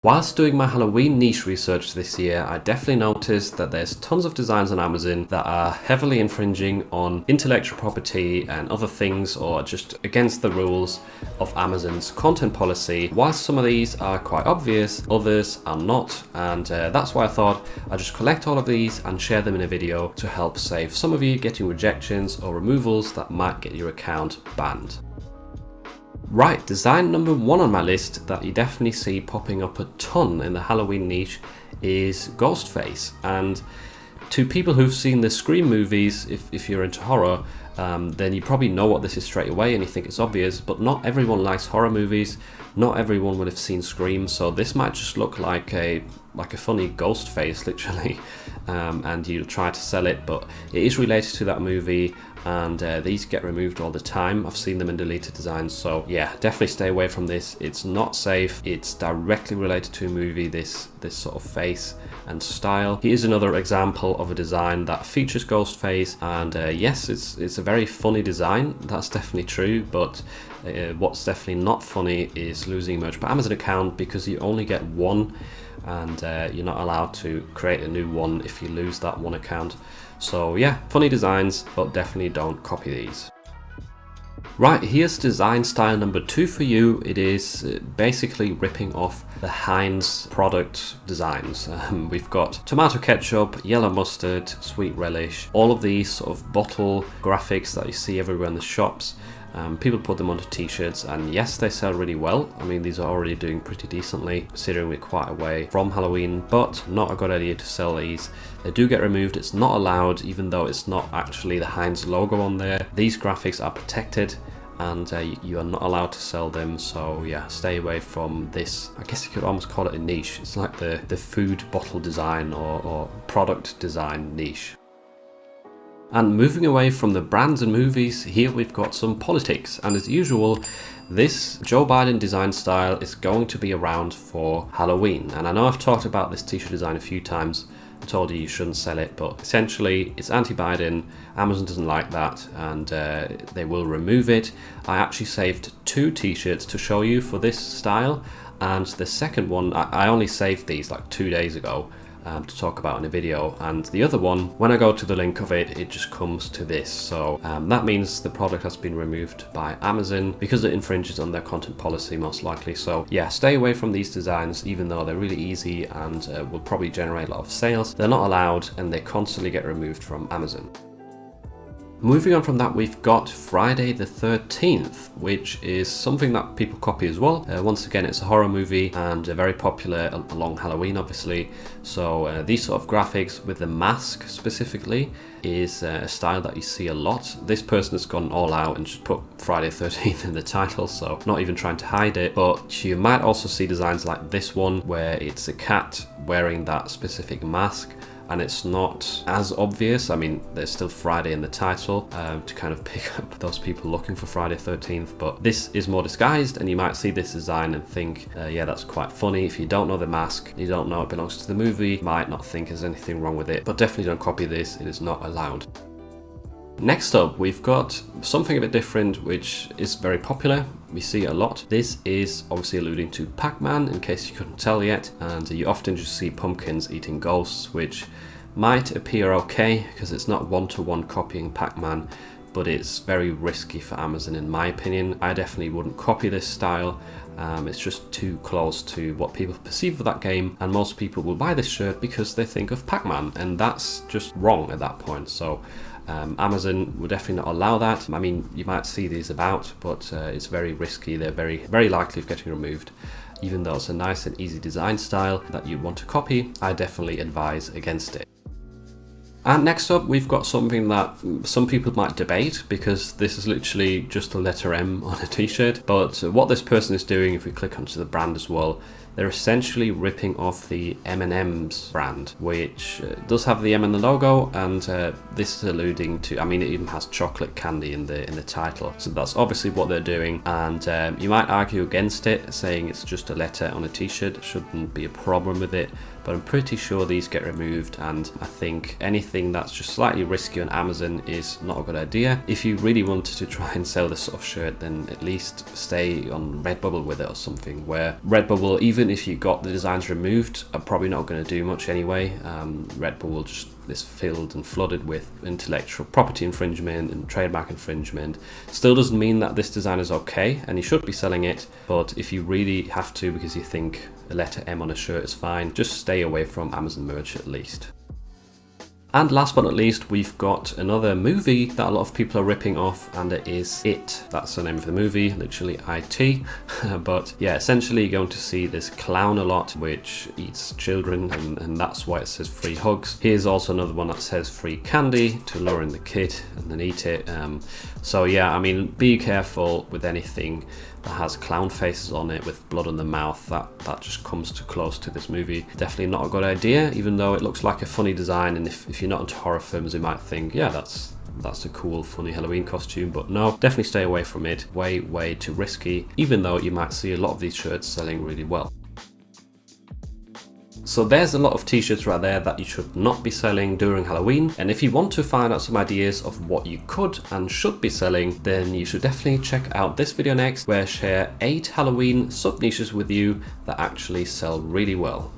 Whilst doing my Halloween niche research this year, I definitely noticed that there's tons of designs on Amazon that are heavily infringing on intellectual property and other things, or just against the rules of Amazon's content policy. Whilst some of these are quite obvious, others are not, and that's why I thought I'd just collect all of these and share them in a video to help save some of you getting rejections or removals that might get your account banned. Right, design number one on my list that you definitely see popping up a ton in the Halloween niche is Ghostface. And to people who've seen the Scream movies, if you're into horror, then you probably know what this is straight away and you think it's obvious, but not everyone likes horror movies. Not everyone would have seen Scream, so this might just look like a funny ghost face, literally, and you try to sell it, but it is related to that movie, and these get removed all the time. I've seen them in deleted designs, so yeah, definitely stay away from this. It's not safe. It's directly related to a movie, this sort of face and style. Here's another example of a design that features Ghostface, and yes, it's a very funny design, that's definitely true, but what's definitely not funny is losing a Merch by Amazon account, because you only get one, and you're not allowed to create a new one if you lose that one account. So yeah, funny designs, but definitely don't copy these. Right, here's design style number two for you. It is basically ripping off the Heinz product designs. We've got tomato ketchup, yellow mustard, sweet relish, all of these sort of bottle graphics that you see everywhere in the shops. People put them onto t-shirts, and yes, they sell really well. I mean, these are already doing pretty decently considering we're quite away from Halloween, but not a good idea to sell these. They do get removed. It's not allowed, even though it's not actually the Heinz logo on there. These graphics are protected, and you are not allowed to sell them, so yeah, stay away from this. I guess you could almost call it a niche. It's like the food bottle design or product design niche. And moving away from the brands and movies, here we've got some politics, and as usual, this Joe Biden design style is going to be around for Halloween. And I know I've talked about this t-shirt design a few times, I told you shouldn't sell it, but essentially it's anti-Biden. Amazon doesn't like that, and they will remove it. I actually saved two t-shirts to show you for this style, and the second one, I only saved these like 2 days ago, to talk about in a video, and the other one, when I go to the link of it, it just comes to this. So that means the product has been removed by Amazon because it infringes on their content policy, most likely. So yeah, stay away from these designs, even though they're really easy and will probably generate a lot of sales. They're not allowed, and they constantly get removed from Amazon. Moving on from that, we've got Friday the 13th, which is something that people copy as well. Once again, it's a horror movie and very popular along Halloween, obviously. So these sort of graphics with the mask specifically is a style that you see a lot. This person has gone all out and just put Friday the 13th in the title, so not even trying to hide it. But you might also see designs like this one, where it's a cat wearing that specific mask, and it's not as obvious. I mean, there's still Friday in the title to kind of pick up those people looking for Friday 13th, but this is more disguised, and you might see this design and think, yeah, that's quite funny. If you don't know the mask, you don't know it belongs to the movie, you might not think there's anything wrong with it, but definitely don't copy this. It is not allowed. Next up, we've got something a bit different, which is very popular. We see it a lot. This is obviously alluding to Pac-Man, in case you couldn't tell yet, and you often just see pumpkins eating ghosts, which might appear okay because it's not one-to-one copying Pac-Man, but it's very risky for Amazon in my opinion. I definitely wouldn't copy this style. It's just too close to what people perceive of that game, and most people will buy this shirt because they think of Pac-Man, and that's just wrong at that point. So Amazon will definitely not allow that. I mean, you might see these about, but it's very risky. They're very likely of getting removed. Even though it's a nice and easy design style that you want to copy, I definitely advise against it. And next up, we've got something that some people might debate, because this is literally just the letter M on a t-shirt. But what this person is doing, if we click onto the brand as well, they're essentially ripping off the M&M's brand, which does have the M in the logo, and this is alluding to, I mean, it even has chocolate candy in the title. So that's obviously what they're doing, and you might argue against it, saying it's just a letter on a t-shirt, shouldn't be a problem with it. But I'm pretty sure these get removed, and I think anything that's just slightly risky on Amazon is not a good idea. If you really wanted to try and sell this sort of shirt, then at least stay on Redbubble with it or something, where Redbubble, even even if you got the designs removed, are probably not going to do much anyway. Red Bull will just this filled and flooded with intellectual property infringement and trademark infringement. Still doesn't mean that this design is okay and you should be selling it, but if you really have to because you think a letter M on a shirt is fine, just stay away from Amazon merch at least. And last but not least, we've got another movie that a lot of people are ripping off, and it is It. That's the name of the movie, literally IT. But yeah, essentially you're going to see this clown a lot, which eats children, and that's why it says free hugs. Here's also another one that says free candy to lure in the kid and then eat it. So yeah, I mean, be careful with anything that has clown faces on it with blood on the mouth. That just comes too close to this movie. Definitely not a good idea, even though it looks like a funny design, and if you're not into horror films, you might think, yeah, that's a cool, funny Halloween costume, but no, definitely stay away from it. Way too risky, even though you might see a lot of these shirts selling really well. So there's a lot of t-shirts right there that you should not be selling during Halloween, and if you want to find out some ideas of what you could and should be selling, then you should definitely check out this video next, where I share 8 Halloween sub niches with you that actually sell really well.